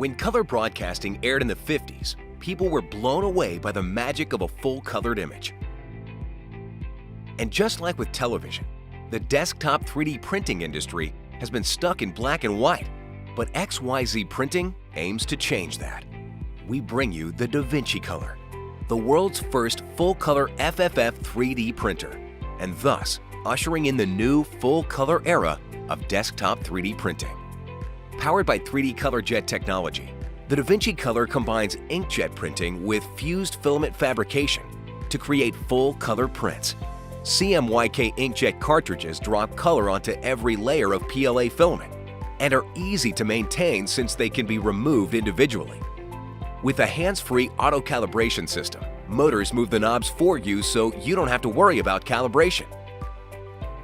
When color broadcasting aired in the 50s, people were blown away by the magic of a full-colored image. And just like with television, the desktop 3D printing industry has been stuck in black and white, but XYZ Printing aims to change that. We bring you the Vinci Color, the world's first full-color FFF 3D printer, and thus ushering in the new full-color era of desktop 3D printing. Powered by 3D color jet technology, the Vinci Color combines inkjet printing with fused filament fabrication to create full-color prints. CMYK inkjet cartridges drop color onto every layer of PLA filament and are easy to maintain since they can be removed individually. With a hands-free auto-calibration system, motors move the knobs for you so you don't have to worry about calibration.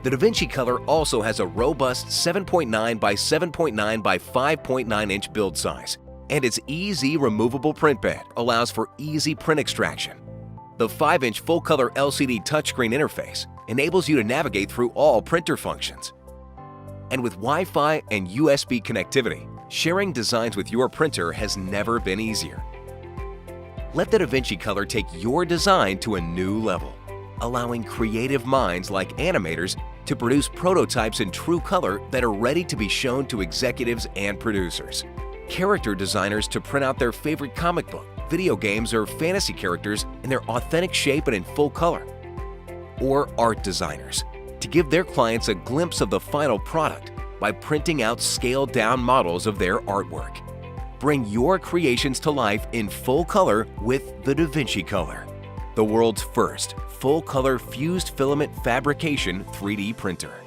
The Vinci Color also has a robust 7.9 by 7.9 by 5.9 inch build size, and its easy removable print bed allows for easy print extraction. The 5-inch full-color LCD touchscreen interface enables you to navigate through all printer functions. And with Wi-Fi and USB connectivity, sharing designs with your printer has never been easier. Let the Vinci Color take your design to a new level, allowing creative minds like animators to produce prototypes in true color that are ready to be shown to executives and producers. Character designers to print out their favorite comic book, video games, or fantasy characters in their authentic shape and in full color. Or art designers to give their clients a glimpse of the final product by printing out scaled-down models of their artwork. Bring your creations to life in full color with the Vinci Color, the world's first full-color fused filament fabrication 3D printer.